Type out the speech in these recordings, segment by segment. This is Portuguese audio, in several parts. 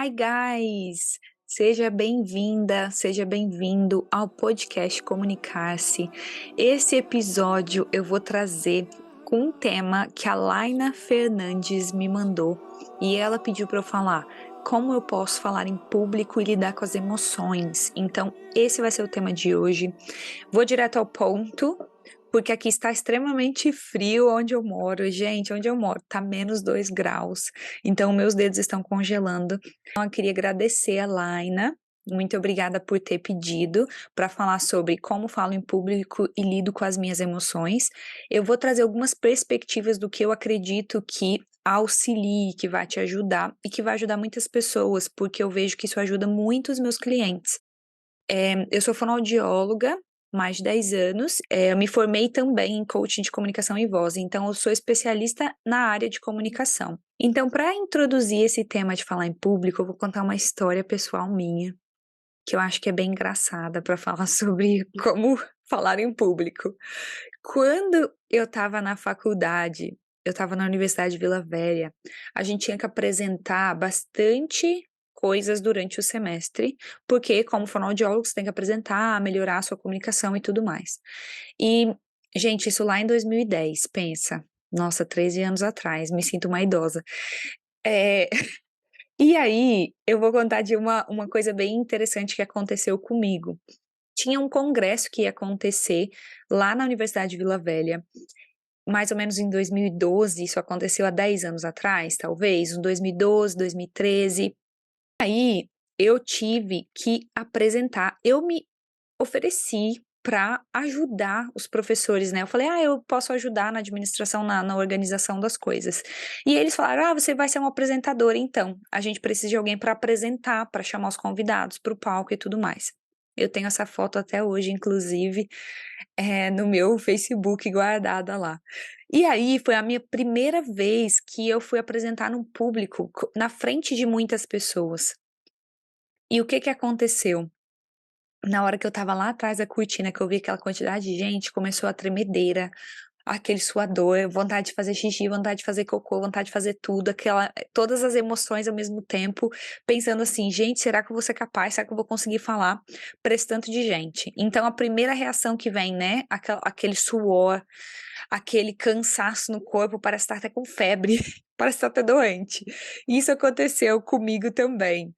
Hi guys! Seja bem-vinda, seja bem-vindo ao podcast Comunicar-se. Esse episódio eu vou trazer com um tema que a Laina Fernandes me mandou e ela pediu para eu falar como eu posso falar em público e lidar com as emoções. Então, esse vai ser o tema de hoje. Vou direto ao ponto, porque aqui está extremamente frio onde eu moro. Gente, onde eu moro tá -2 graus, então meus dedos estão congelando. Então eu queria agradecer a Laina, muito obrigada por ter pedido para falar sobre como falo em público e lido com as minhas emoções. Eu vou trazer algumas perspectivas do que eu acredito que auxilie, que vai te ajudar e que vai ajudar muitas pessoas, porque eu vejo que isso ajuda muito os meus clientes. Eu sou fonoaudióloga, mais de 10 anos, eu me formei também em coaching de comunicação e voz, então eu sou especialista na área de comunicação. Então, para introduzir esse tema de falar em público, eu vou contar uma história pessoal minha, que eu acho que é bem engraçada para falar sobre como falar em público. Quando eu estava na faculdade, eu estava na Universidade de Vila Velha, a gente tinha que apresentar bastante coisas durante o semestre, porque como fonoaudiólogo você tem que apresentar, melhorar a sua comunicação e tudo mais. E, gente, isso lá em 2010, pensa. Nossa, 13 anos atrás, me sinto uma idosa. Eh, e aí, eu vou contar de uma coisa bem interessante que aconteceu comigo. Tinha um congresso que ia acontecer lá na Universidade de Vila Velha, mais ou menos em 2012, isso aconteceu há 10 anos atrás, talvez, em 2012, 2013. Aí, eu tive que apresentar, eu me ofereci para ajudar os professores, né, eu falei: "Ah, eu posso ajudar na administração, na organização das coisas". E eles falaram: "Ah, você vai ser uma apresentadora então, a gente precisa de alguém para apresentar, para chamar os convidados para o palco e tudo mais". Eu tenho essa foto até hoje, inclusive, no meu Facebook guardada lá. E aí, foi a minha primeira vez que eu fui apresentar num público, na frente de muitas pessoas. E o que que aconteceu? Na hora que eu estava lá atrás da cortina, que eu vi aquela quantidade de gente, começou a tremedeira, aquele suador, vontade de fazer xixi, vontade de fazer cocô, vontade de fazer tudo, todas as emoções ao mesmo tempo, pensando assim: "Gente, será que eu vou ser capaz? Será que eu vou conseguir falar pra esse tanto de gente?". Então a primeira reação que vem, né, aquele suor, aquele cansaço no corpo, parece estar até com febre, parece estar até doente. Isso aconteceu comigo também.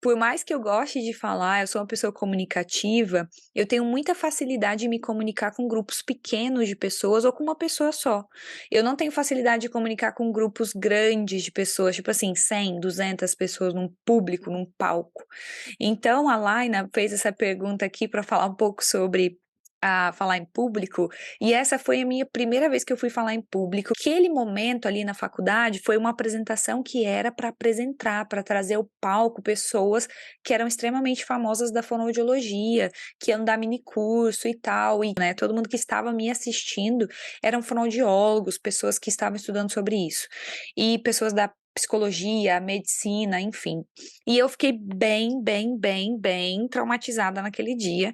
Por mais que eu goste de falar, eu sou uma pessoa comunicativa, eu tenho muita facilidade em me comunicar com grupos pequenos de pessoas ou com uma pessoa só. Eu não tenho facilidade de comunicar com grupos grandes de pessoas, tipo assim, 100, 200 pessoas num público, num palco. Então a Laina fez essa pergunta aqui para falar um pouco sobre falar em público, e essa foi a minha primeira vez que eu fui falar em público. Aquele momento ali na faculdade foi uma apresentação que era para apresentar, para trazer ao palco pessoas que eram extremamente famosas da fonoaudiologia, que iam dar mini curso e tal, e, né, todo mundo que estava me assistindo eram fonoaudiólogos, pessoas que estavam estudando sobre isso, e pessoas da psicologia, medicina, enfim. E eu fiquei bem, bem, bem, bem traumatizada naquele dia,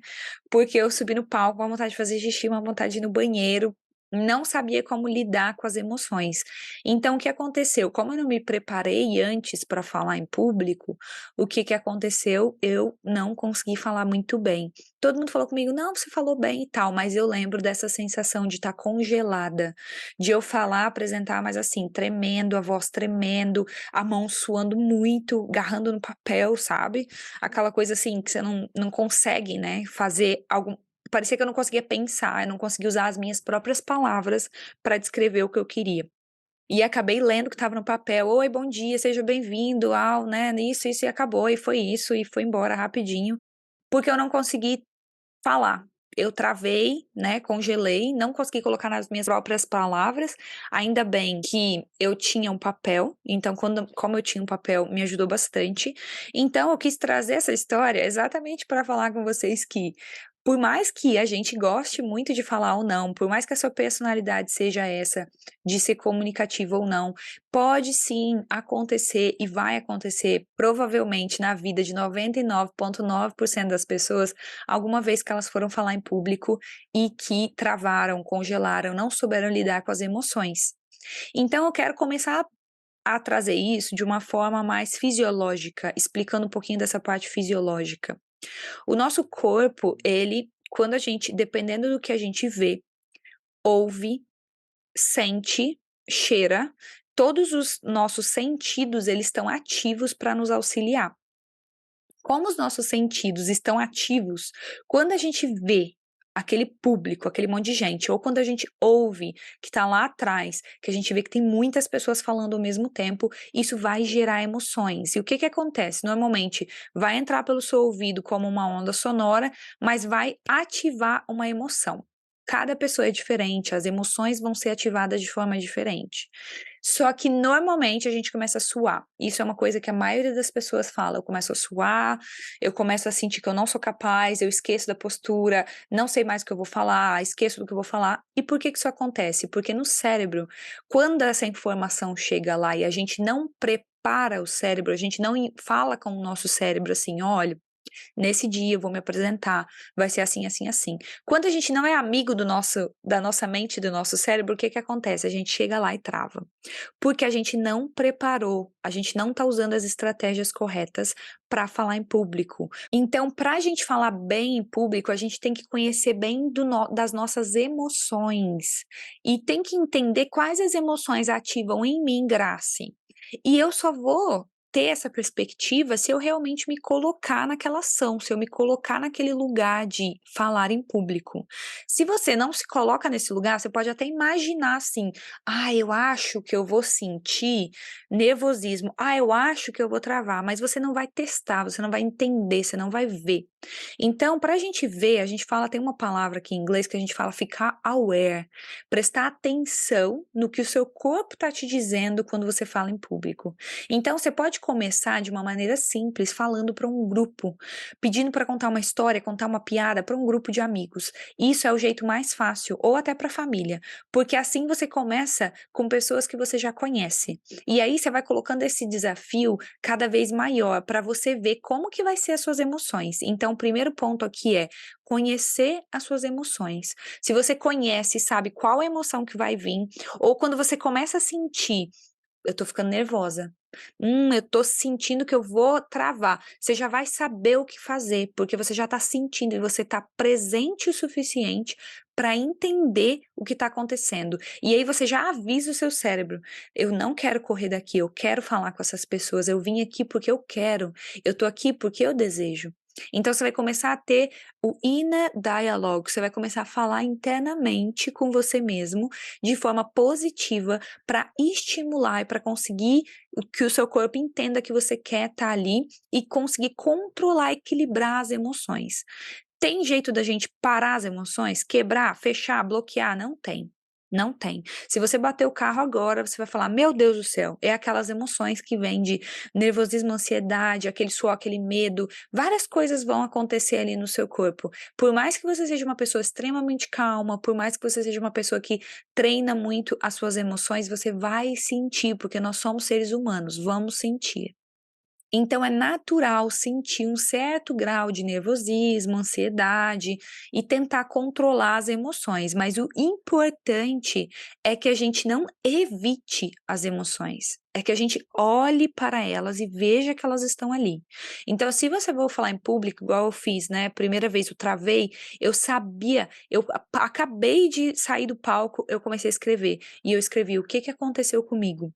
porque eu subi no palco, uma vontade de fazer xixi, uma vontade de ir no banheiro, não sabia como lidar com as emoções. Então o que aconteceu? Como eu não me preparei antes para falar em público, o que que aconteceu? Eu não consegui falar muito bem. Todo mundo falou comigo: "Não, você falou bem e tal", mas eu lembro dessa sensação de estar congelada, de eu falar, apresentar, mas assim, tremendo, a voz tremendo, a mão suando muito, agarrando no papel, sabe? Aquela coisa assim que você não consegue, né, fazer algum, parecia que eu não conseguia pensar, eu não conseguia usar as minhas próprias palavras para descrever o que eu queria. E acabei lendo o que estava no papel: "Oi, bom dia, seja bem-vindo ao, né, isso", e acabou, e foi isso, e foi embora rapidinho, porque eu não consegui falar. Eu travei, né, congelei, não consegui colocar nas minhas próprias palavras. Ainda bem que eu tinha um papel, então como eu tinha um papel, me ajudou bastante. Então eu quis trazer essa história exatamente para falar com vocês que, por mais que a gente goste muito de falar ou não, por mais que a sua personalidade seja essa, de ser comunicativa ou não, pode sim acontecer e vai acontecer, provavelmente na vida de 99,9% das pessoas, alguma vez que elas foram falar em público e que travaram, congelaram, não souberam lidar com as emoções. Então eu quero começar a trazer isso de uma forma mais fisiológica, explicando um pouquinho dessa parte fisiológica. O nosso corpo, ele, quando a gente, dependendo do que a gente vê, ouve, sente, cheira, todos os nossos sentidos, eles estão ativos para nos auxiliar. Como os nossos sentidos estão ativos, quando a gente vê aquele público, aquele monte de gente, ou quando a gente ouve que está lá atrás, que a gente vê que tem muitas pessoas falando ao mesmo tempo, isso vai gerar emoções. E o que que acontece? Normalmente vai entrar pelo seu ouvido como uma onda sonora, mas vai ativar uma emoção. Cada pessoa é diferente, as emoções vão ser ativadas de forma diferente. Só que normalmente a gente começa a suar. Isso é uma coisa que a maioria das pessoas fala. Eu começo a suar, eu começo a sentir que eu não sou capaz, eu esqueço da postura, não sei mais o que eu vou falar, esqueço do que eu vou falar. E por que que isso acontece? Porque no cérebro, quando essa informação chega lá e a gente não prepara o cérebro, a gente não fala com o nosso cérebro assim, olha, nesse dia eu vou me apresentar, vai ser assim, assim, assim. Quando a gente não é amigo da nossa mente, do nosso cérebro, o que que acontece? A gente chega lá e trava. Porque a gente não preparou, a gente não está usando as estratégias corretas para falar em público. Então, para a gente falar bem em público, a gente tem que conhecer bem das nossas emoções e tem que entender quais as emoções ativam em mim, Grace. E eu só vou ter essa perspectiva se eu realmente me colocar naquela ação, se eu me colocar naquele lugar de falar em público. Se você não se coloca nesse lugar, você pode até imaginar assim: ah, eu acho que eu vou sentir nervosismo. Ah, eu acho que eu vou travar, mas você não vai testar, você não vai entender, você não vai ver. Então, para a gente ver, a gente fala, tem uma palavra aqui em inglês que a gente fala ficar aware, prestar atenção no que o seu corpo está te dizendo quando você fala em público. Então, você pode começar de uma maneira simples, falando para um grupo, pedindo para contar uma história, contar uma piada para um grupo de amigos. Isso é o jeito mais fácil, ou até para a família, porque assim você começa com pessoas que você já conhece. E aí você vai colocando esse desafio cada vez maior para você ver como que vai ser as suas emoções. Então, o primeiro ponto aqui é conhecer as suas emoções. Se você conhece e sabe qual é a emoção que vai vir, ou quando você começa a sentir, eu tô ficando nervosa. Eu tô sentindo que eu vou travar. Você já vai saber o que fazer, porque você já tá sentindo e você tá presente o suficiente para entender o que tá acontecendo. E aí você já avisa o seu cérebro: eu não quero correr daqui, eu quero falar com essas pessoas, eu vim aqui porque eu quero, eu tô aqui porque eu desejo. Então você vai começar a ter o inner dialogue, você vai começar a falar internamente com você mesmo de forma positiva para estimular e para conseguir que o seu corpo entenda que você quer estar ali e conseguir controlar, equilibrar as emoções. Tem jeito da gente parar as emoções, quebrar, fechar, bloquear? Não tem. Não tem. Se você bater o carro agora, você vai falar: Meu Deus do céu, é aquelas emoções que vêm de nervosismo, ansiedade, aquele suor, aquele medo. Várias coisas vão acontecer ali no seu corpo. Por mais que você seja uma pessoa extremamente calma, por mais que você seja uma pessoa que treina muito as suas emoções, você vai sentir, porque nós somos seres humanos, vamos sentir. Então é natural sentir um certo grau de nervosismo, ansiedade e tentar controlar as emoções, mas o importante é que a gente não evite as emoções, é que a gente olhe para elas e veja que elas estão ali. Então, se você for falar em público, igual eu fiz, né? Primeira vez eu travei, eu sabia, eu acabei de sair do palco, eu comecei a escrever e eu escrevi o que que aconteceu comigo.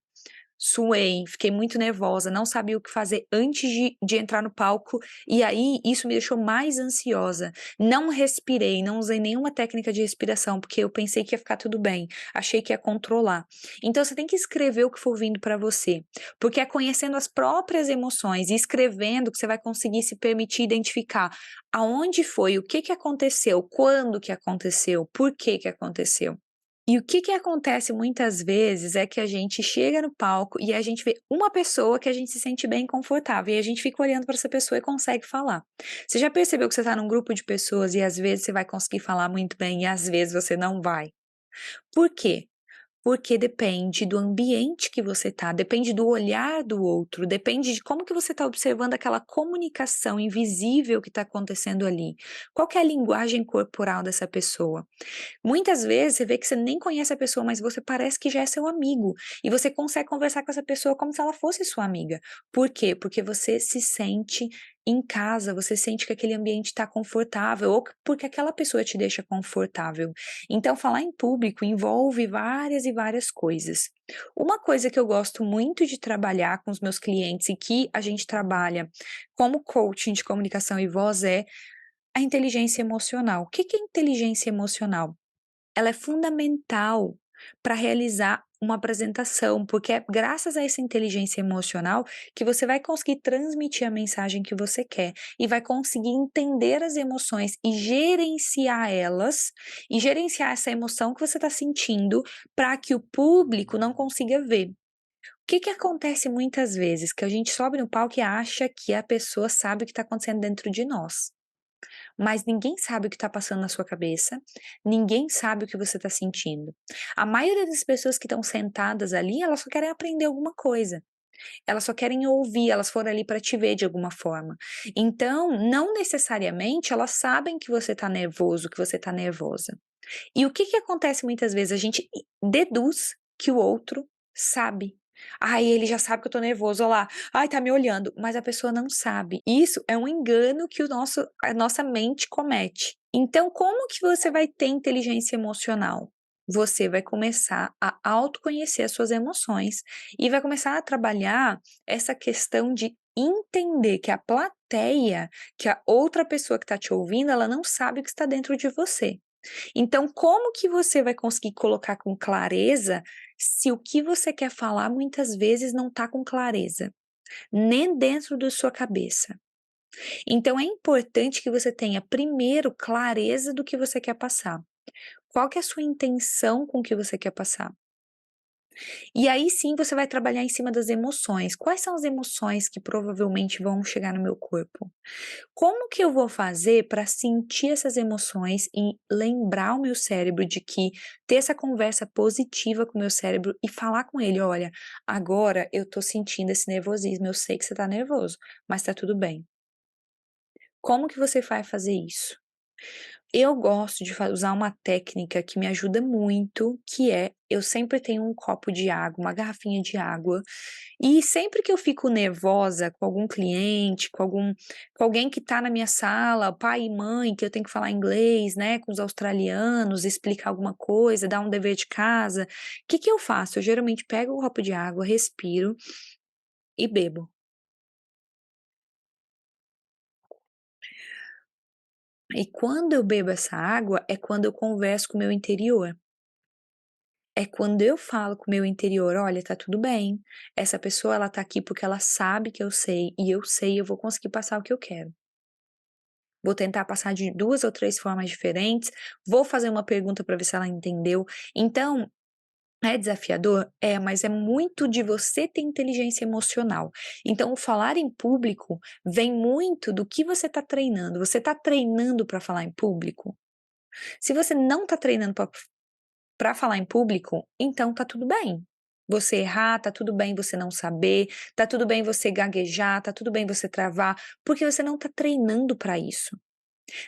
Suei, fiquei muito nervosa, não sabia o que fazer antes de entrar no palco, e aí isso me deixou mais ansiosa. Não respirei, não usei nenhuma técnica de respiração, porque eu pensei que ia ficar tudo bem, achei que ia controlar. Então você tem que escrever o que for vindo para você, porque é conhecendo as próprias emoções e escrevendo que você vai conseguir se permitir identificar aonde foi, o que que aconteceu, quando que aconteceu, por que que aconteceu. E o que que acontece muitas vezes é que a gente chega no palco e a gente vê uma pessoa que a gente se sente bem confortável e a gente fica olhando para essa pessoa e consegue falar. Você já percebeu que você está num grupo de pessoas e às vezes você vai conseguir falar muito bem e às vezes você não vai? Por quê? Porque depende do ambiente que você tá, depende do olhar do outro, depende de como que você está observando aquela comunicação invisível que está acontecendo ali. Qual que é a linguagem corporal dessa pessoa? Muitas vezes você vê que você nem conhece a pessoa, mas você parece que já é seu amigo, e você consegue conversar com essa pessoa como se ela fosse sua amiga. Por quê? Porque você se sente em casa, você sente que aquele ambiente está confortável, ou porque aquela pessoa te deixa confortável. Então, falar em público envolve várias e várias coisas. Uma coisa que eu gosto muito de trabalhar com os meus clientes e que a gente trabalha como coaching de comunicação e voz é a inteligência emocional. O que que é inteligência emocional? Ela é fundamental para realizar uma apresentação, porque é graças a essa inteligência emocional que você vai conseguir transmitir a mensagem que você quer e vai conseguir entender as emoções e gerenciar elas, e gerenciar essa emoção que você está sentindo para que o público não consiga ver. O que que acontece muitas vezes? Que a gente sobe no palco e acha que a pessoa sabe o que está acontecendo dentro de nós. Mas ninguém sabe o que está passando na sua cabeça, ninguém sabe o que você está sentindo. A maioria das pessoas que estão sentadas ali, elas só querem aprender alguma coisa, elas só querem ouvir, elas foram ali para te ver de alguma forma. Então, não necessariamente elas sabem que você está nervoso, que você está nervosa. E o que que acontece muitas vezes? A gente deduz que o outro sabe. "Ai, ele já sabe que eu tô nervoso, olha lá. Ai, tá me olhando", mas a pessoa não sabe. Isso é um engano que a nossa mente comete. Então, como que você vai ter inteligência emocional? Você vai começar a autoconhecer as suas emoções e vai começar a trabalhar essa questão de entender que a plateia, que a outra pessoa que está te ouvindo, ela não sabe o que está dentro de você. Então, como que você vai conseguir colocar com clareza se o que você quer falar muitas vezes não está com clareza, nem dentro da sua cabeça? Então, é importante que você tenha primeiro clareza do que você quer passar. Qual que é a sua intenção com o que você quer passar? E aí sim você vai trabalhar em cima das emoções. Quais são as emoções que provavelmente vão chegar no meu corpo? Como que eu vou fazer para sentir essas emoções e lembrar o meu cérebro de que ter essa conversa positiva com o meu cérebro e falar com ele: "Olha, agora eu tô sentindo esse nervosismo, eu sei que você tá nervoso, mas tá tudo bem". Como que você vai fazer isso? Eu gosto de usar uma técnica que me ajuda muito, que é, eu sempre tenho um copo de água, uma garrafinha de água, e sempre que eu fico nervosa com algum cliente, com alguém que está na minha sala, pai e mãe, que eu tenho que falar inglês, né, com os australianos, explicar alguma coisa, dar um dever de casa, o que que eu faço? Eu geralmente pego o copo de água, respiro e bebo. E quando eu bebo essa água, é quando eu converso com o meu interior. É quando eu falo com o meu interior: "Olha, tá tudo bem, essa pessoa ela tá aqui porque ela sabe que eu sei, e eu sei, eu vou conseguir passar o que eu quero. Vou tentar passar de 2 ou 3 formas diferentes, vou fazer uma pergunta para ver se ela entendeu". Então, é desafiador? É, mas é muito de você ter inteligência emocional. Então o falar em público vem muito do que você tá treinando. Você tá treinando para falar em público? Se você não tá treinando para falar em público, então tá tudo bem. Você errar, tá tudo bem você não saber, tá tudo bem você gaguejar, tá tudo bem você travar, porque você não tá treinando para isso.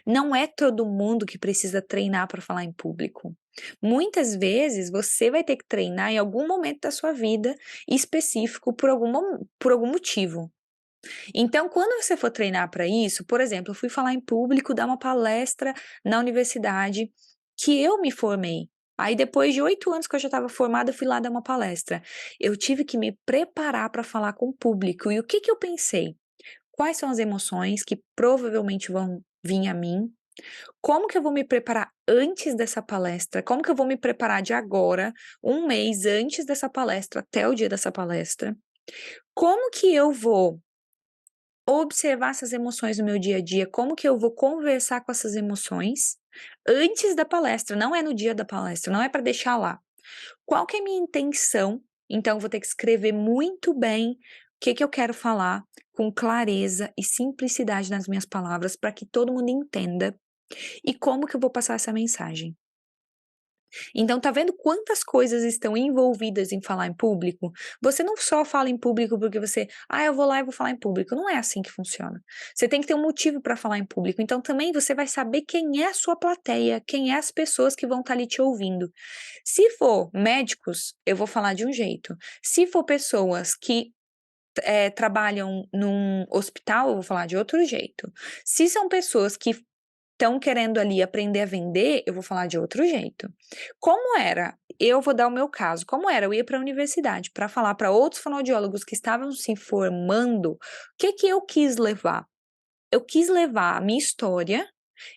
Não é todo mundo que precisa treinar para falar em público. Muitas vezes você vai ter que treinar em algum momento da sua vida específico por algum motivo. Então, quando você for treinar para isso, por exemplo, eu fui falar em público, dar uma palestra na universidade que eu me formei. Aí, depois de 8 anos que eu já estava formada, eu fui lá dar uma palestra. Eu tive que me preparar para falar com o público. E o que que eu pensei? Quais são as emoções que provavelmente vão vir a mim? Como que eu vou me preparar antes dessa palestra? Como que eu vou me preparar de agora, um mês antes dessa palestra, até o dia dessa palestra? Como que eu vou observar essas emoções no meu dia a dia, como que eu vou conversar com essas emoções antes da palestra, não é no dia da palestra, não é para deixar lá. Qual que é a minha intenção? Então eu vou ter que escrever muito bem o que que eu quero falar, com clareza e simplicidade nas minhas palavras, para que todo mundo entenda, e como que eu vou passar essa mensagem. Então, tá vendo quantas coisas estão envolvidas em falar em público? Você não só fala em público porque você, eu vou lá e vou falar em público. Não é assim que funciona. Você tem que ter um motivo para falar em público. Então, também você vai saber quem é a sua plateia, quem é as pessoas que vão estar ali te ouvindo. Se for médicos, eu vou falar de um jeito. Se for pessoas que trabalham num hospital, eu vou falar de outro jeito. Se são pessoas que estão querendo ali aprender a vender, eu vou falar de outro jeito. Como era? Eu vou dar o meu caso. Como era? Eu ia para a universidade para falar para outros fonoaudiólogos que estavam se formando, o que que eu quis levar? Eu quis levar a minha história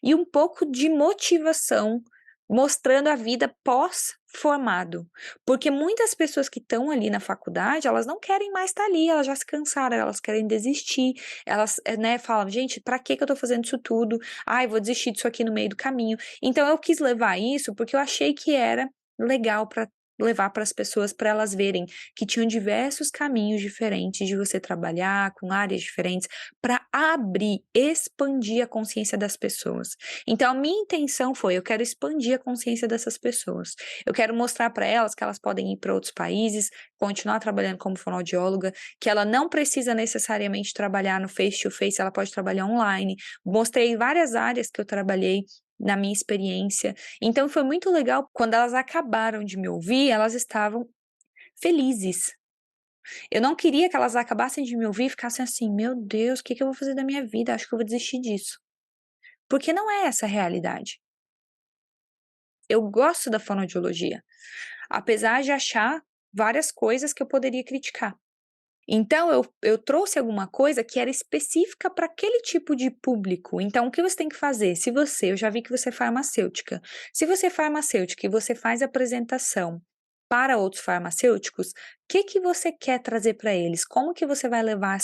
e um pouco de motivação, mostrando a vida pós-formado. Porque muitas pessoas que estão ali na faculdade, elas não querem mais estar ali, elas já se cansaram, elas querem desistir, elas, né, falam: "Gente, para que que eu tô fazendo isso tudo? Ai, vou desistir disso aqui no meio do caminho". Então eu quis levar isso, porque eu achei que era legal para levar para as pessoas, para elas verem que tinham diversos caminhos diferentes de você trabalhar, com áreas diferentes, para abrir, expandir a consciência das pessoas. Então a minha intenção foi: eu quero expandir a consciência dessas pessoas. Eu quero mostrar para elas que elas podem ir para outros países, continuar trabalhando como fonoaudióloga, que ela não precisa necessariamente trabalhar no face to face, ela pode trabalhar online. Mostrei várias áreas que eu trabalhei na minha experiência. Então foi muito legal, quando elas acabaram de me ouvir, elas estavam felizes. Eu não queria que elas acabassem de me ouvir e ficassem assim: "Meu Deus, o que que eu vou fazer da minha vida? Acho que eu vou desistir disso". Porque não é essa a realidade. Eu gosto da fonoaudiologia, apesar de achar várias coisas que eu poderia criticar. Então eu trouxe alguma coisa que era específica para aquele tipo de público. Então o que você tem que fazer? Se você Eu já vi que você é farmacêutica. Se você é farmacêutica e você faz apresentação para outros farmacêuticos, o que que você quer trazer para eles? Como que você vai levar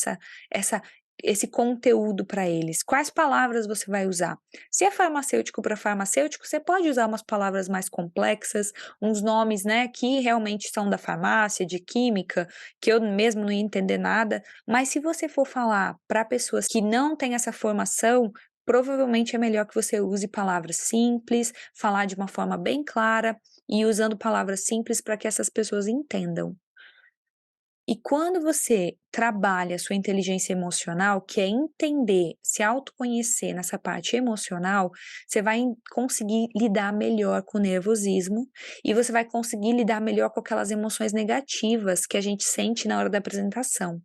essa esse conteúdo para eles? Quais palavras você vai usar? Se é farmacêutico para farmacêutico, você pode usar umas palavras mais complexas, uns nomes, né, que realmente são da farmácia, de química, que eu mesmo não ia entender nada, mas se você for falar para pessoas que não têm essa formação, provavelmente é melhor que você use palavras simples, falar de uma forma bem clara e usando palavras simples para que essas pessoas entendam. E quando você trabalha a sua inteligência emocional, que é entender, se autoconhecer nessa parte emocional, você vai conseguir lidar melhor com o nervosismo e você vai conseguir lidar melhor com aquelas emoções negativas que a gente sente na hora da apresentação.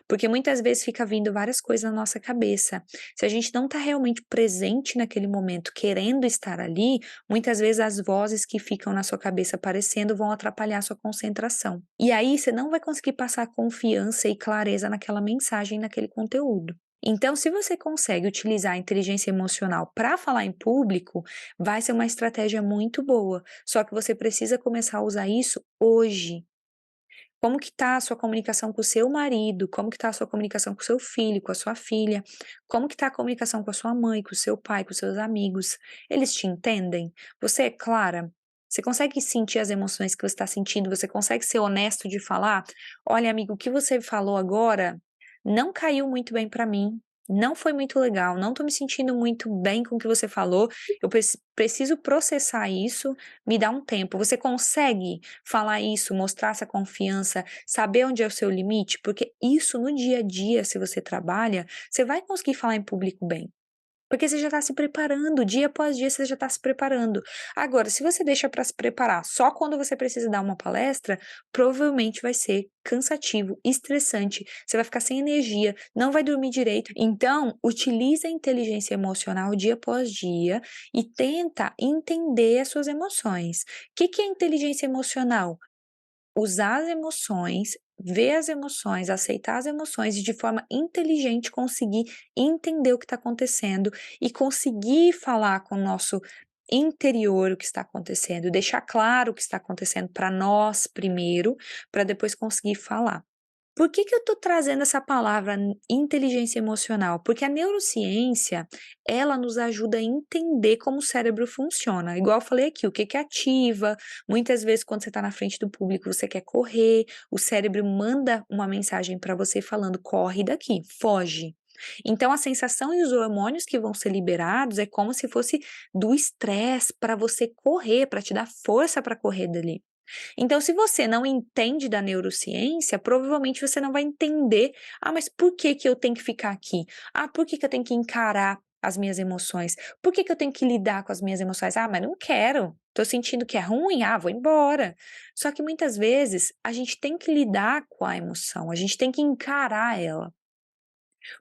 Porque muitas vezes fica vindo várias coisas na nossa cabeça. Se a gente não está realmente presente naquele momento, querendo estar ali, muitas vezes as vozes que ficam na sua cabeça aparecendo vão atrapalhar a sua concentração. E aí você não vai conseguir passar confiança e clareza naquela mensagem, naquele conteúdo. Então, se você consegue utilizar a inteligência emocional para falar em público, vai ser uma estratégia muito boa. Só que você precisa começar a usar isso hoje. Como que tá a sua comunicação com o seu marido? Como que tá a sua comunicação com o seu filho, com a sua filha? Como que tá a comunicação com a sua mãe, com o seu pai, com os seus amigos? Eles te entendem? Você é clara? Você consegue sentir as emoções que você está sentindo? Você consegue ser honesto de falar: "Olha, amigo, o que você falou agora não caiu muito bem para mim, não foi muito legal, não tô me sentindo muito bem com o que você falou, eu preciso processar isso, me dá um tempo". Você consegue falar isso, mostrar essa confiança, saber onde é o seu limite? Porque isso no dia a dia, se você trabalha, você vai conseguir falar em público bem. Porque você já está se preparando, dia após dia você já está se preparando. Agora, se você deixa para se preparar só quando você precisa dar uma palestra, provavelmente vai ser cansativo, estressante, você vai ficar sem energia, não vai dormir direito. Então, utiliza a inteligência emocional dia após dia e tenta entender as suas emoções. O que que é inteligência emocional? Usar as emoções, ver as emoções, aceitar as emoções e de forma inteligente conseguir entender o que está acontecendo e conseguir falar com o nosso interior o que está acontecendo, deixar claro o que está acontecendo para nós primeiro, para depois conseguir falar. Por que que eu estou trazendo essa palavra inteligência emocional? Porque a neurociência, ela nos ajuda a entender como o cérebro funciona. Igual eu falei aqui, o que que ativa. Muitas vezes, quando você está na frente do público, você quer correr, o cérebro manda uma mensagem para você falando: corre daqui, foge. Então a sensação e os hormônios que vão ser liberados é como se fosse do estresse para você correr, para te dar força para correr dali. Então, se você não entende da neurociência, provavelmente você não vai entender: "Ah, mas por que que eu tenho que ficar aqui? Ah, por que que eu tenho que encarar as minhas emoções? Por que que eu tenho que lidar com as minhas emoções? Ah, mas não quero, tô sentindo que é ruim, ah, vou embora". Só que muitas vezes a gente tem que lidar com a emoção, a gente tem que encarar ela.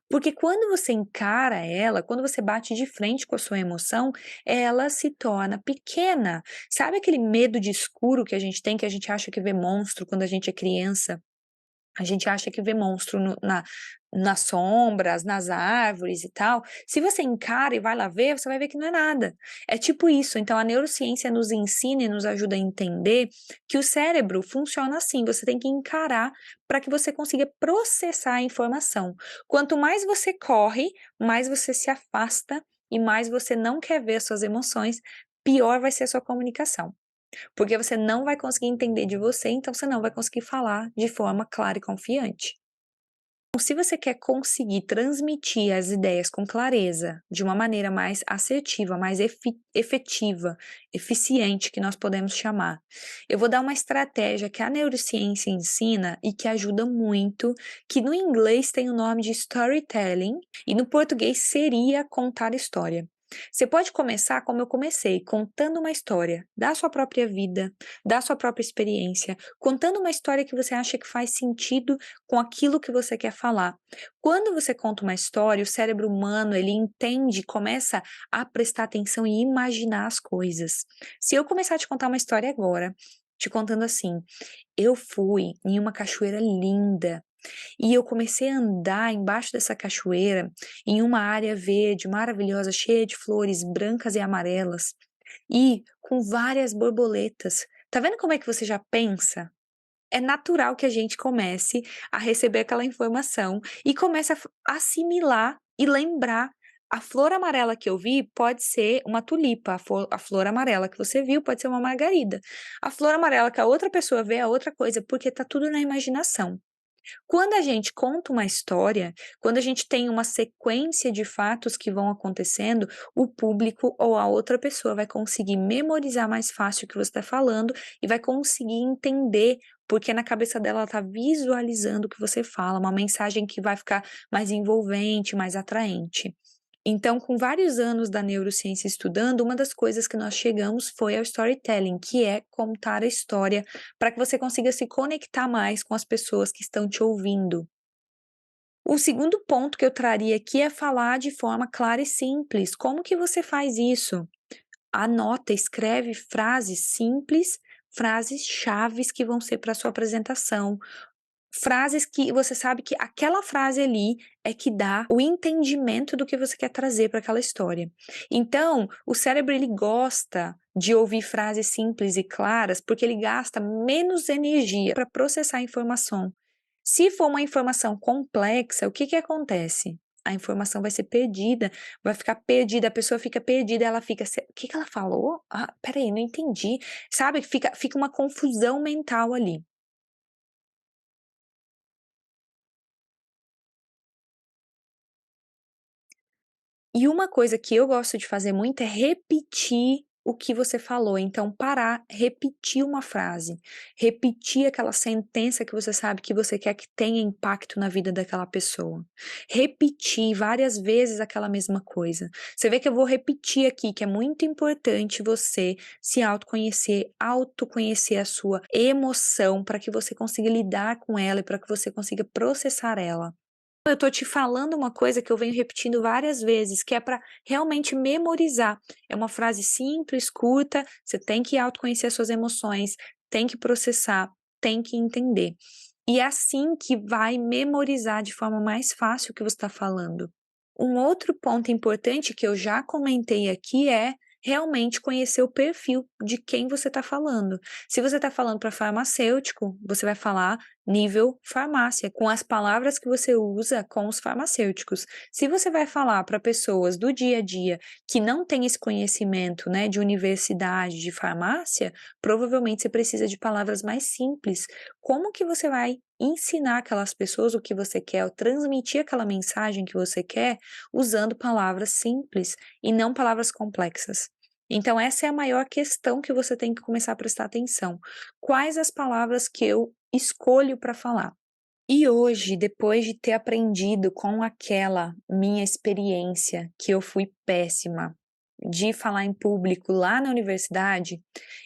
Porque quando você encara ela, quando você bate de frente com a sua emoção, ela se torna pequena. Sabe aquele medo de escuro que a gente tem, que a gente acha que vê monstro quando a gente é criança? A gente acha que vê monstro nas sombras, nas árvores e tal. Se você encara e vai lá ver, você vai ver que não é nada. É tipo isso. Então, a neurociência nos ensina e nos ajuda a entender que o cérebro funciona assim. Você tem que encarar para que você consiga processar a informação. Quanto mais você corre, mais você se afasta e mais você não quer ver as suas emoções, pior vai ser a sua comunicação. Porque você não vai conseguir entender de você, então você não vai conseguir falar de forma clara e confiante. Então, se você quer conseguir transmitir as ideias com clareza, de uma maneira mais assertiva, mais efetiva, eficiente, que nós podemos chamar, eu vou dar uma estratégia que a neurociência ensina e que ajuda muito, que no inglês tem o nome de storytelling e no português seria contar história. Você pode começar como eu comecei, contando uma história da sua própria vida, da sua própria experiência, contando uma história que você acha que faz sentido com aquilo que você quer falar. Quando você conta uma história, o cérebro humano, ele entende, começa a prestar atenção e imaginar as coisas. Se eu começar a te contar uma história agora, te contando assim: eu fui em uma cachoeira linda e eu comecei a andar embaixo dessa cachoeira, em uma área verde maravilhosa, cheia de flores brancas e amarelas, e com várias borboletas. Tá vendo como é que você já pensa? É natural que a gente comece a receber aquela informação e comece a assimilar e lembrar. A flor amarela que eu vi pode ser uma tulipa, a flor amarela que você viu pode ser uma margarida. A flor amarela que a outra pessoa vê é outra coisa, porque tá tudo na imaginação. Quando a gente conta uma história, quando a gente tem uma sequência de fatos que vão acontecendo, o público ou a outra pessoa vai conseguir memorizar mais fácil o que você está falando e vai conseguir entender, porque na cabeça dela ela está visualizando o que você fala, uma mensagem que vai ficar mais envolvente, mais atraente. Então, com vários anos da neurociência estudando, uma das coisas que nós chegamos foi ao storytelling, que é contar a história para que você consiga se conectar mais com as pessoas que estão te ouvindo. O segundo ponto que eu traria aqui é falar de forma clara e simples. Como que você faz isso? Anota, escreve frases simples, frases chaves que vão ser para sua apresentação. Frases que você sabe que aquela frase ali é que dá o entendimento do que você quer trazer para aquela história. Então, o cérebro ele gosta de ouvir frases simples e claras, porque ele gasta menos energia para processar a informação. Se for uma informação complexa, o que que acontece? A informação vai ser perdida, vai ficar perdida, a pessoa fica perdida, ela fica: "O que que ela falou? Ah, espera aí, não entendi", sabe? Fica uma confusão mental ali. E uma coisa que eu gosto de fazer muito é repetir o que você falou, então parar, repetir uma frase, repetir aquela sentença que você sabe que você quer que tenha impacto na vida daquela pessoa. Repetir várias vezes aquela mesma coisa. Você vê que eu vou repetir aqui que é muito importante você se autoconhecer, autoconhecer a sua emoção para que você consiga lidar com ela e para que você consiga processar ela. Eu tô te falando uma coisa que eu venho repetindo várias vezes, que é para realmente memorizar. É uma frase simples, curta, você tem que autoconhecer as suas emoções, tem que processar, tem que entender. E é assim que vai memorizar de forma mais fácil o que você está falando. Um outro ponto importante que eu já comentei aqui é realmente conhecer o perfil de quem você está falando. Se você está falando para farmacêutico, você vai falar nível farmácia, com as palavras que você usa com os farmacêuticos. Se você vai falar para pessoas do dia a dia que não têm esse conhecimento, né, de universidade, de farmácia, provavelmente você precisa de palavras mais simples. Como que você vai ensinar aquelas pessoas o que você quer, ou transmitir aquela mensagem que você quer, usando palavras simples e não palavras complexas? Então essa é a maior questão que você tem que começar a prestar atenção. Quais as palavras que eu escolho para falar? E hoje, depois de ter aprendido com aquela minha experiência, que eu fui péssima, de falar em público lá na universidade,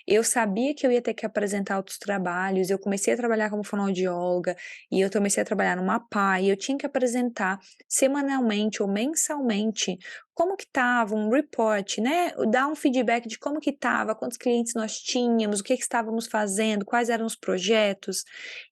eu sabia que eu ia ter que apresentar outros trabalhos, eu comecei a trabalhar como fonoaudióloga, e eu comecei a trabalhar numa PA, e eu tinha que apresentar semanalmente ou mensalmente como que estava, um report, né, dar um feedback de como que estava, quantos clientes nós tínhamos, o que que estávamos fazendo, quais eram os projetos.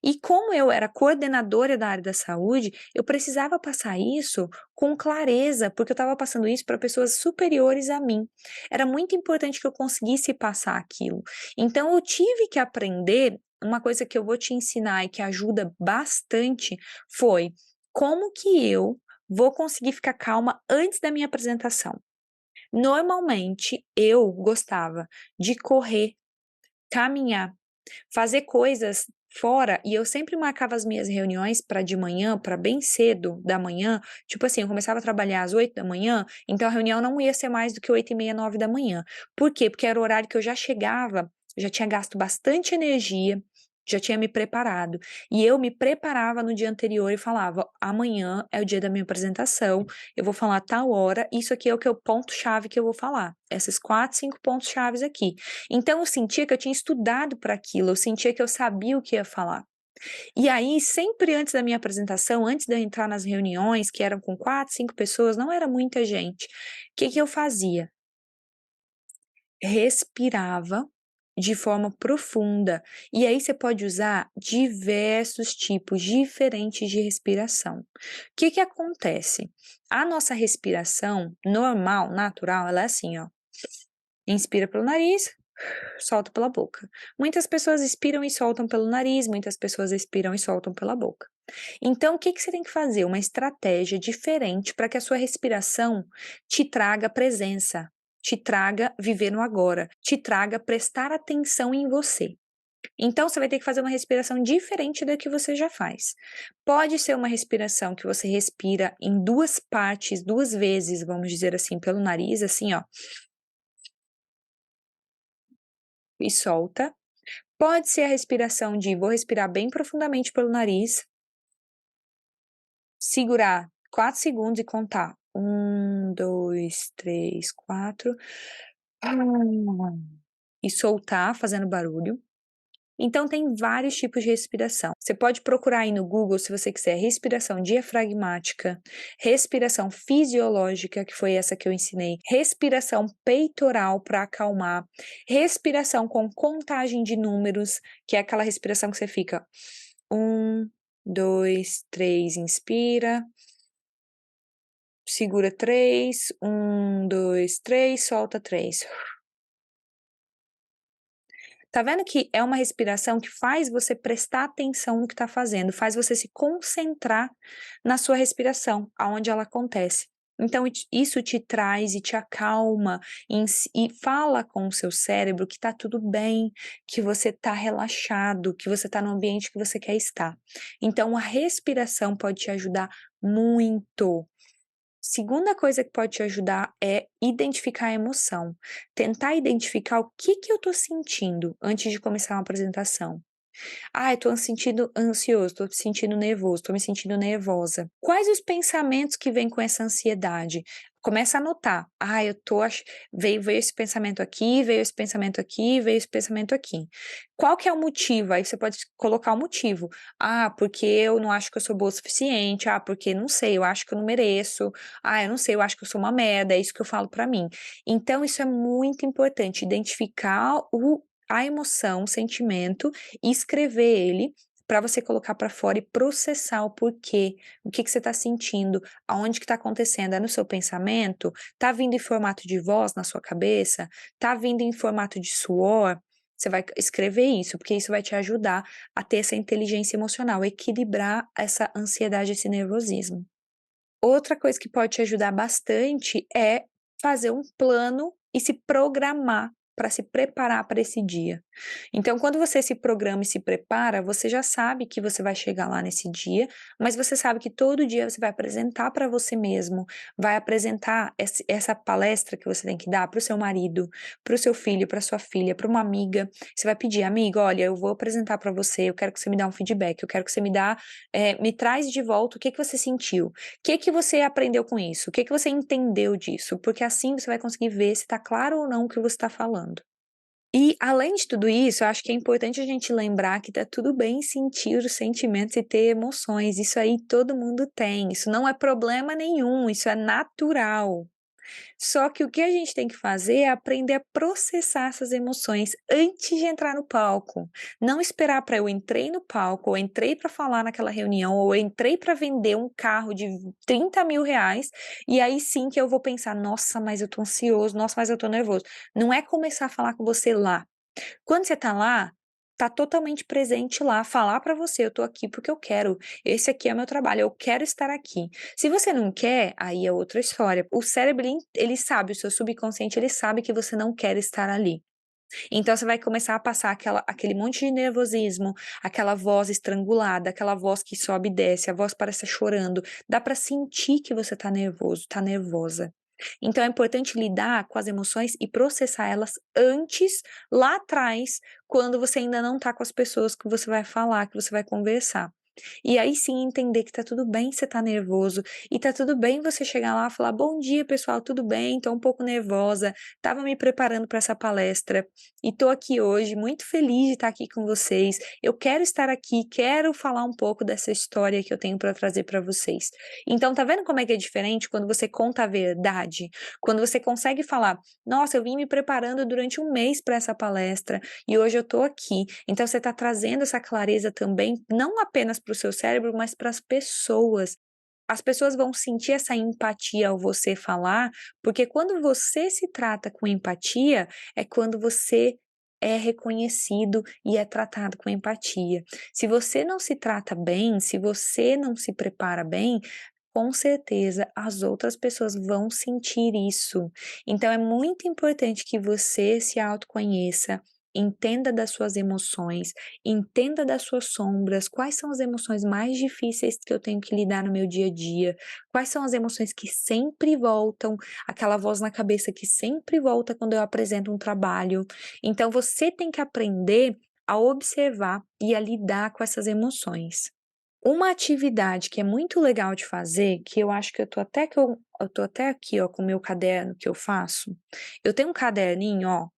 E como eu era coordenadora da área da saúde, eu precisava passar isso com clareza, porque eu estava passando isso para pessoas superiores a mim. Era muito importante que eu conseguisse passar aquilo. Então eu tive que aprender, uma coisa que eu vou te ensinar e que ajuda bastante foi como que eu vou conseguir ficar calma antes da minha apresentação. Normalmente eu gostava de correr, caminhar, fazer coisas fora, e eu sempre marcava as minhas reuniões para de manhã, para bem cedo da manhã, tipo assim, eu começava a trabalhar às 8 da manhã, então a reunião não ia ser mais do que 8h30, 9 da manhã. Por quê? Porque era o horário que eu já chegava, já tinha gasto bastante energia, já tinha me preparado. E eu me preparava no dia anterior e falava: amanhã é o dia da minha apresentação, eu vou falar tal hora, isso aqui é o que é o ponto-chave que eu vou falar. Esses 4, 5 pontos-chaves aqui. Então eu sentia que eu tinha estudado para aquilo, eu sentia que eu sabia o que ia falar. E aí, sempre antes da minha apresentação, antes de eu entrar nas reuniões, que eram com 4, 5 pessoas, não era muita gente, o que que eu fazia? Respirava de forma profunda. E aí você pode usar diversos tipos diferentes de respiração. O que que acontece? A nossa respiração normal, natural, ela é assim, ó. Inspira pelo nariz, solta pela boca. Muitas pessoas expiram e soltam pelo nariz, muitas pessoas expiram e soltam pela boca. Então, o que que você tem que fazer? Uma estratégia diferente para que a sua respiração te traga presença, te traga viver no agora, te traga prestar atenção em você. Então, você vai ter que fazer uma respiração diferente da que você já faz. Pode ser uma respiração que você respira em duas partes, duas vezes, vamos dizer assim, pelo nariz, assim, ó, e solta. Pode ser a respiração de vou respirar bem profundamente pelo nariz, segurar 4 segundos e contar 1, 2, 3, 4 e soltar fazendo barulho. Então tem vários tipos de respiração. Você pode procurar aí no Google, se você quiser, respiração diafragmática, respiração fisiológica, que foi essa que eu ensinei, respiração peitoral para acalmar, respiração com contagem de números, que é aquela respiração que você fica 1, 2, 3, inspira, segura 3, 1, 2, 3, solta 3. Tá vendo que é uma respiração que faz você prestar atenção no que está fazendo, faz você se concentrar na sua respiração, aonde ela acontece. Então isso te traz e te acalma e fala com o seu cérebro que tá tudo bem, que você tá relaxado, que você tá no ambiente que você quer estar. Então a respiração pode te ajudar muito. Segunda coisa que pode te ajudar é identificar a emoção. Tentar identificar o que que eu tô sentindo antes de começar uma apresentação. Ah, eu tô me sentindo ansioso, tô me sentindo nervoso, tô me sentindo nervosa. Quais os pensamentos que vêm com essa ansiedade? Começa a anotar. Ah, eu tô veio esse pensamento aqui, veio esse pensamento aqui, veio esse pensamento aqui. Qual que é o motivo? Aí você pode colocar o motivo. Ah, porque eu não acho que eu sou boa o suficiente. Ah, porque não sei, eu acho que eu não mereço. Ah, eu não sei, eu acho que eu sou uma merda, é isso que eu falo pra mim. Então isso é muito importante, identificar a emoção, o sentimento e escrever ele para você colocar para fora e processar o porquê, o que que você está sentindo, aonde que está acontecendo, é no seu pensamento, tá vindo em formato de voz na sua cabeça, tá vindo em formato de suor, você vai escrever isso, porque isso vai te ajudar a ter essa inteligência emocional, equilibrar essa ansiedade, esse nervosismo. Outra coisa que pode te ajudar bastante é fazer um plano e se programar para se preparar para esse dia. Então, quando você se programa e se prepara, você já sabe que você vai chegar lá nesse dia, mas você sabe que todo dia você vai apresentar para você mesmo, vai apresentar essa palestra que você tem que dar para o seu marido, para o seu filho, para sua filha, para uma amiga. Você vai pedir, amiga, olha, eu vou apresentar para você, eu quero que você me dê um feedback, eu quero que você me traz de volta o que que você sentiu. Que você aprendeu com isso? O que que você entendeu disso? Porque assim você vai conseguir ver se está claro ou não o que você está falando. E além de tudo isso, eu acho que é importante a gente lembrar que tá tudo bem sentir os sentimentos e ter emoções, isso aí todo mundo tem, isso não é problema nenhum, isso é natural. Só que o que a gente tem que fazer é aprender a processar essas emoções antes de entrar no palco. Não esperar para eu entrei no palco, ou entrei para falar naquela reunião, ou entrei para vender um carro de 30 mil reais, e aí sim que eu vou pensar, nossa, mas eu tô ansioso, nossa, mas eu tô nervoso. Não é começar a falar com você lá. Quando você tá lá, tá totalmente presente lá, falar pra você: "Eu tô aqui porque eu quero, esse aqui é meu trabalho, eu quero estar aqui". Se você não quer, aí é outra história. O cérebro ele sabe, o seu subconsciente ele sabe que você não quer estar ali. Então você vai começar a passar aquele monte de nervosismo, aquela voz estrangulada, aquela voz que sobe e desce, a voz parece estar chorando. Dá pra sentir que você tá nervoso, tá nervosa. Então é importante lidar com as emoções e processar elas antes, lá atrás, quando você ainda não tá com as pessoas que você vai falar, que você vai conversar. E aí sim entender que tá tudo bem você tá nervoso, e tá tudo bem você chegar lá e falar: "Bom dia pessoal, tudo bem? Tô um pouco nervosa, estava me preparando para essa palestra e tô aqui hoje muito feliz de estar aqui com vocês. Eu quero estar aqui, quero falar um pouco dessa história que eu tenho para trazer para vocês". Então tá vendo como é que é diferente quando você conta a verdade? Quando você consegue falar: "Nossa, eu vim me preparando durante um mês para essa palestra e hoje eu tô aqui". Então você tá trazendo essa clareza também, não apenas para o seu cérebro, mas para as pessoas. As pessoas vão sentir essa empatia ao você falar, porque quando você se trata com empatia, é quando você é reconhecido e é tratado com empatia. Se você não se trata bem, se você não se prepara bem, com certeza as outras pessoas vão sentir isso. Então é muito importante que você se autoconheça, entenda das suas emoções, entenda das suas sombras, quais são as emoções mais difíceis que eu tenho que lidar no meu dia a dia, quais são as emoções que sempre voltam, aquela voz na cabeça que sempre volta quando eu apresento um trabalho. Então você tem que aprender a observar e a lidar com essas emoções. Uma atividade que é muito legal de fazer, que eu acho que eu tô até aqui, ó, com o meu caderno que eu faço. Eu tenho um caderninho, ó,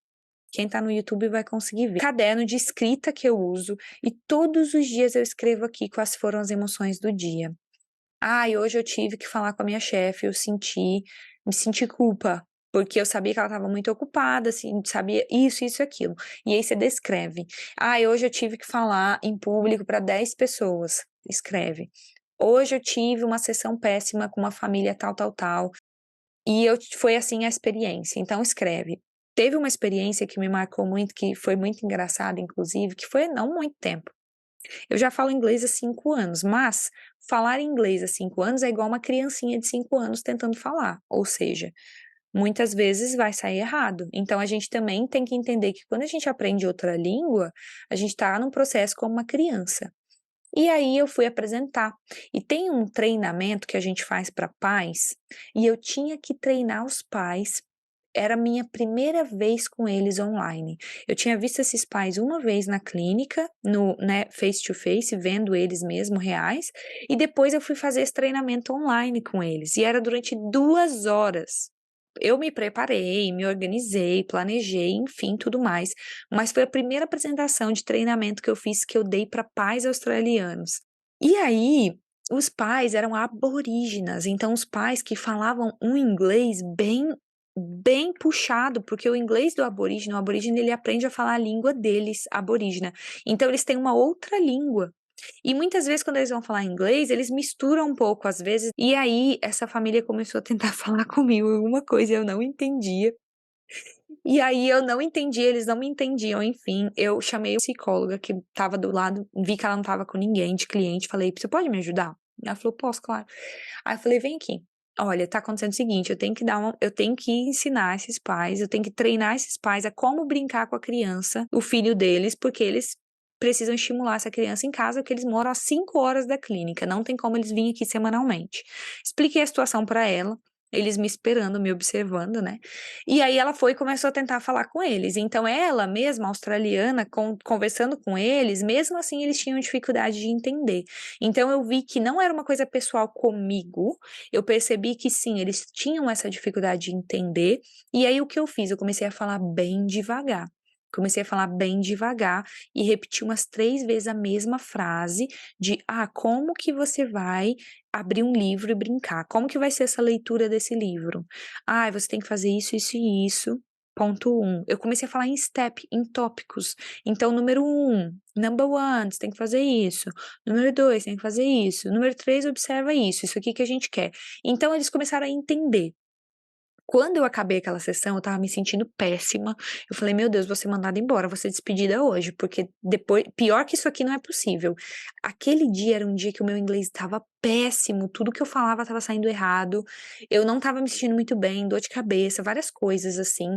quem tá no YouTube vai conseguir ver. Caderno de escrita que eu uso e todos os dias eu escrevo aqui quais foram as emoções do dia. "Ai, hoje eu tive que falar com a minha chefe, me senti culpa, porque eu sabia que ela estava muito ocupada, assim, sabia isso e aquilo". E aí você descreve. "Ai, hoje eu tive que falar em público para 10 pessoas", escreve. "Hoje eu tive uma sessão péssima com uma família tal, tal, tal, e foi assim a experiência", então escreve. Teve uma experiência que me marcou muito, que foi muito engraçada inclusive, que foi não muito tempo. Eu já falo inglês há 5 anos, mas falar inglês há 5 anos é igual uma criancinha de 5 anos tentando falar, ou seja, muitas vezes vai sair errado. Então a gente também tem que entender que quando a gente aprende outra língua, a gente está num processo como uma criança. E aí eu fui apresentar. E tem um treinamento que a gente faz para pais, e eu tinha que treinar os pais. Era a minha primeira vez com eles online. Eu tinha visto esses pais uma vez na clínica, no, né, face to face, vendo eles mesmo reais, e depois eu fui fazer esse treinamento online com eles. E era durante 2 horas. Eu me preparei, me organizei, planejei, enfim, tudo mais. Mas foi a primeira apresentação de treinamento que eu fiz, que eu dei para pais australianos. E aí, os pais eram aborígenas, então os pais que falavam um inglês bem puxado, porque o aborígene ele aprende a falar a língua deles, aborígena. Então eles têm uma outra língua. E muitas vezes quando eles vão falar inglês, eles misturam um pouco às vezes, e aí essa família começou a tentar falar comigo alguma coisa e eu não entendia. E aí eu não entendi, eles não me entendiam, enfim, eu chamei a psicóloga que estava do lado, vi que ela não estava com ninguém de cliente, falei: "Você pode me ajudar?" Ela falou: "Posso, claro". Aí eu falei: "Vem aqui, olha, tá acontecendo o seguinte, eu tenho que ensinar esses pais, eu tenho que treinar esses pais a como brincar com a criança, o filho deles, porque eles precisam estimular essa criança em casa, porque eles moram a 5 horas da clínica, não tem como eles virem aqui semanalmente". Expliquei a situação pra ela, eles me esperando, me observando, né. E aí ela foi e começou a tentar falar com eles. Então ela mesma, australiana, conversando com eles, mesmo assim eles tinham dificuldade de entender. Então eu vi que não era uma coisa pessoal comigo, eu percebi que sim, eles tinham essa dificuldade de entender, e aí o que eu fiz? Eu comecei a falar bem devagar. Comecei a falar bem devagar e repetir umas 3 vezes a mesma frase de: "Ah, como que você vai abrir um livro e brincar? Como que vai ser essa leitura desse livro? Ah, você tem que fazer isso, isso e isso, ponto um". Eu comecei a falar em step, em tópicos. Então, número um, number one, você tem que fazer isso. Número 2, tem que fazer isso. Número 3, observa isso aqui que a gente quer. Então eles começaram a entender. Quando eu acabei aquela sessão, eu estava me sentindo péssima. Eu falei: "Meu Deus, vou ser mandada embora, vou ser despedida hoje, porque depois pior que isso aqui não é possível". Aquele dia era um dia que o meu inglês estava péssimo, tudo que eu falava estava saindo errado, eu não estava me sentindo muito bem, dor de cabeça, várias coisas assim.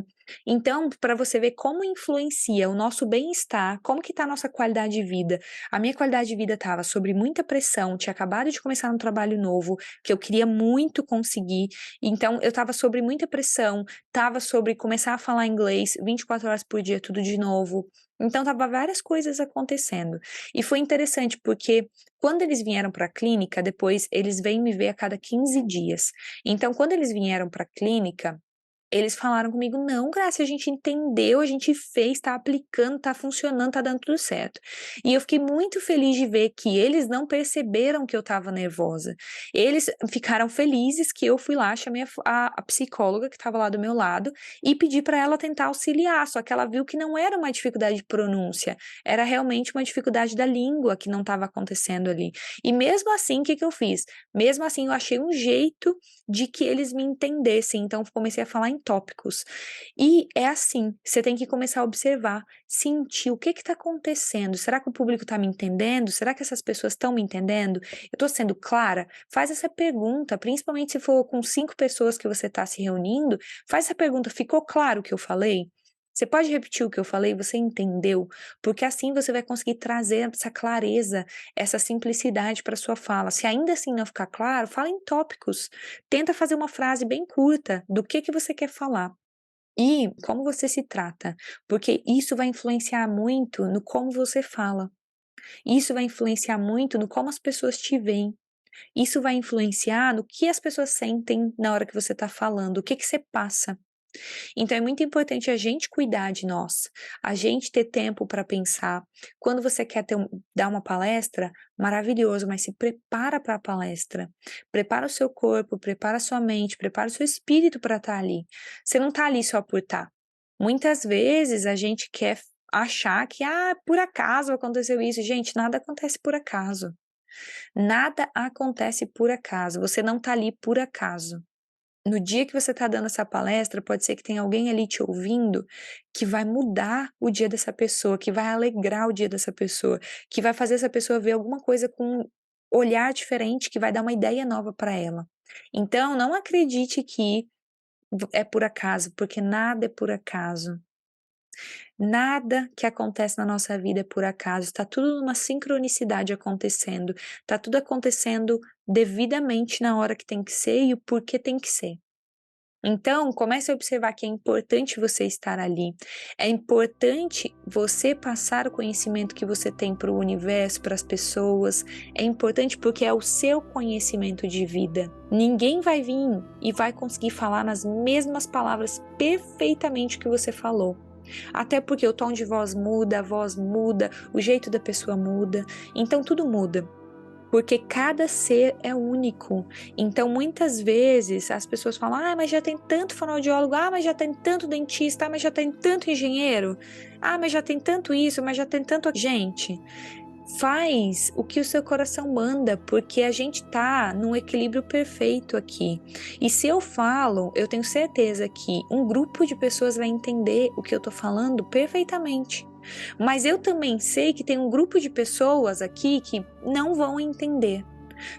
Então, para você ver como influencia o nosso bem-estar, como que tá a nossa qualidade de vida. A minha qualidade de vida estava sob muita pressão, tinha acabado de começar um trabalho novo, que eu queria muito conseguir, então eu estava sobre muita pressão, estava sobre começar a falar inglês 24 horas por dia, tudo de novo. Então estava várias coisas acontecendo. E foi interessante porque quando eles vieram para a clínica, depois eles vêm me ver a cada 15 dias. Então quando eles vieram para a clínica, eles falaram comigo: "Não, Graça, a gente entendeu, a gente fez, tá aplicando, tá funcionando, tá dando tudo certo". E eu fiquei muito feliz de ver que eles não perceberam que eu estava nervosa. Eles ficaram felizes que eu fui lá, chamei a psicóloga que estava lá do meu lado e pedi para ela tentar auxiliar, só que ela viu que não era uma dificuldade de pronúncia, era realmente uma dificuldade da língua que não estava acontecendo ali. E mesmo assim, o que que eu fiz? Mesmo assim, eu achei um jeito de que eles me entendessem, então comecei a falar em tópicos. E é assim, você tem que começar a observar, sentir o que está acontecendo, será que o público está me entendendo? Será que essas pessoas estão me entendendo? Eu estou sendo clara? Faz essa pergunta, principalmente se for com 5 pessoas que você está se reunindo, faz essa pergunta: "Ficou claro o que eu falei? Você pode repetir o que eu falei? Você entendeu?". Porque assim você vai conseguir trazer essa clareza, essa simplicidade para sua fala. Se ainda assim não ficar claro, fala em tópicos. Tenta fazer uma frase bem curta do que você quer falar. E como você se trata, porque isso vai influenciar muito no como você fala. Isso vai influenciar muito no como as pessoas te veem. Isso vai influenciar no que as pessoas sentem na hora que você está falando, o que você passa. Então é muito importante a gente cuidar de nós, a gente ter tempo para pensar. Quando você quer dar uma palestra, maravilhoso, mas se prepara para a palestra. Prepara o seu corpo, prepara a sua mente, prepara o seu espírito para estar ali. Você não está ali só por estar. Muitas vezes a gente quer achar que, por acaso aconteceu isso. Gente, nada acontece por acaso. Nada acontece por acaso. Você não está ali por acaso. No dia que você está dando essa palestra, pode ser que tenha alguém ali te ouvindo que vai mudar o dia dessa pessoa, que vai alegrar o dia dessa pessoa, que vai fazer essa pessoa ver alguma coisa com um olhar diferente, que vai dar uma ideia nova para ela. Então, não acredite que é por acaso, porque nada é por acaso. Nada que acontece na nossa vida é por acaso, está tudo numa sincronicidade acontecendo, está tudo acontecendo devidamente na hora que tem que ser e o porquê tem que ser. Então, comece a observar que é importante você estar ali. É importante você passar o conhecimento que você tem para o universo, para as pessoas. É importante porque é o seu conhecimento de vida. Ninguém vai vir e vai conseguir falar nas mesmas palavras perfeitamente que você falou. Até porque o tom de voz muda, a voz muda, o jeito da pessoa muda. Então, tudo muda. Porque cada ser é único. Então, muitas vezes, as pessoas falam: mas já tem tanto fonoaudiólogo, mas já tem tanto dentista, mas já tem tanto engenheiro, mas já tem tanto isso, mas já tem tanto. Gente, Faz o que o seu coração manda, porque a gente tá num equilíbrio perfeito aqui. E se eu falo, eu tenho certeza que um grupo de pessoas vai entender o que eu tô falando perfeitamente. Mas eu também sei que tem um grupo de pessoas aqui que não vão entender.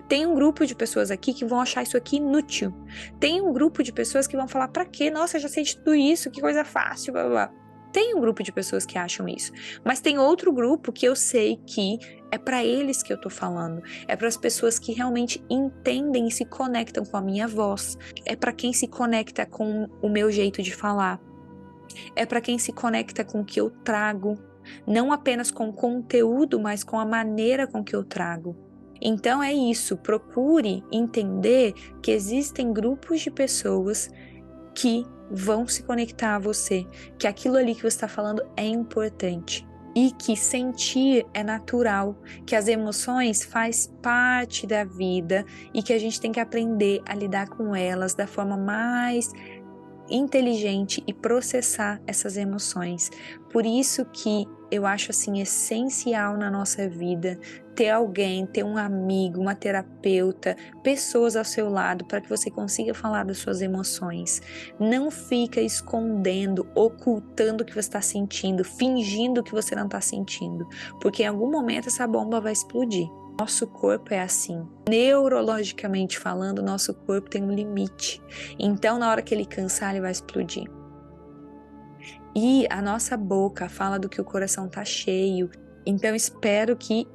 Tem um grupo de pessoas aqui que vão achar isso aqui inútil. Tem um grupo de pessoas que vão falar: pra quê? Nossa, já sei de tudo isso, que coisa fácil, blá blá blá. Tem um grupo de pessoas que acham isso, mas tem outro grupo que eu sei que é para eles que eu tô falando, é para as pessoas que realmente entendem e se conectam com a minha voz, é para quem se conecta com o meu jeito de falar, é para quem se conecta com o que eu trago, não apenas com o conteúdo, mas com a maneira com que eu trago. Então é isso, procure entender que existem grupos de pessoas que vão se conectar a você, que aquilo ali que você está falando é importante e que sentir é natural, que as emoções faz parte da vida e que a gente tem que aprender a lidar com elas da forma mais inteligente e processar essas emoções. Por isso que eu acho assim essencial na nossa vida ter alguém, ter um amigo, uma terapeuta, pessoas ao seu lado para que você consiga falar das suas emoções. Não fica escondendo, ocultando o que você está sentindo, fingindo que você não está sentindo, porque em algum momento essa bomba vai explodir. Nosso corpo é assim. Neurologicamente falando, nosso corpo tem um limite. Então, na hora que ele cansar, ele vai explodir. E a nossa boca fala do que o coração tá cheio. Então, espero que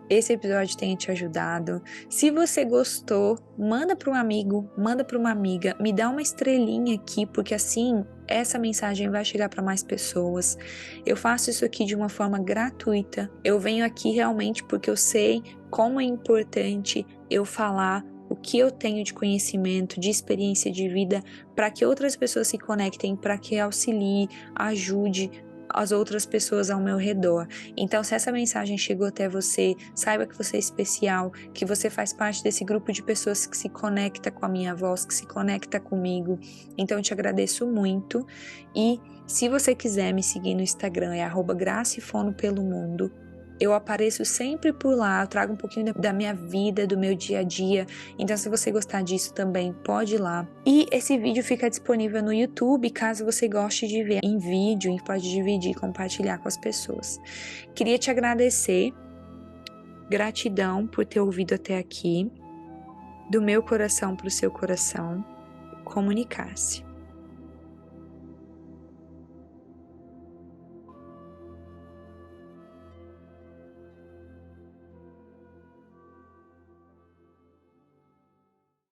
esse episódio tenha te ajudado. Se você gostou, manda para um amigo, manda para uma amiga, me dá uma estrelinha aqui, porque assim essa mensagem vai chegar para mais pessoas. Eu faço isso aqui de uma forma gratuita. Eu venho aqui realmente porque eu sei como é importante eu falar o que eu tenho de conhecimento, de experiência de vida, para que outras pessoas se conectem, para que auxilie, ajude as outras pessoas ao meu redor. Então, se essa mensagem chegou até você, saiba que você é especial, que você faz parte desse grupo de pessoas que se conecta com a minha voz, que se conecta comigo. Então, eu te agradeço muito. E se você quiser me seguir no Instagram, é @gracifonopelomundo. Eu apareço sempre por lá, eu trago um pouquinho da minha vida, do meu dia a dia. Então, se você gostar disso também, pode ir lá. E esse vídeo fica disponível no YouTube, caso você goste de ver em vídeo, e pode dividir e compartilhar com as pessoas. Queria te agradecer, gratidão por ter ouvido até aqui. Do meu coração para o seu coração, comunicar-se.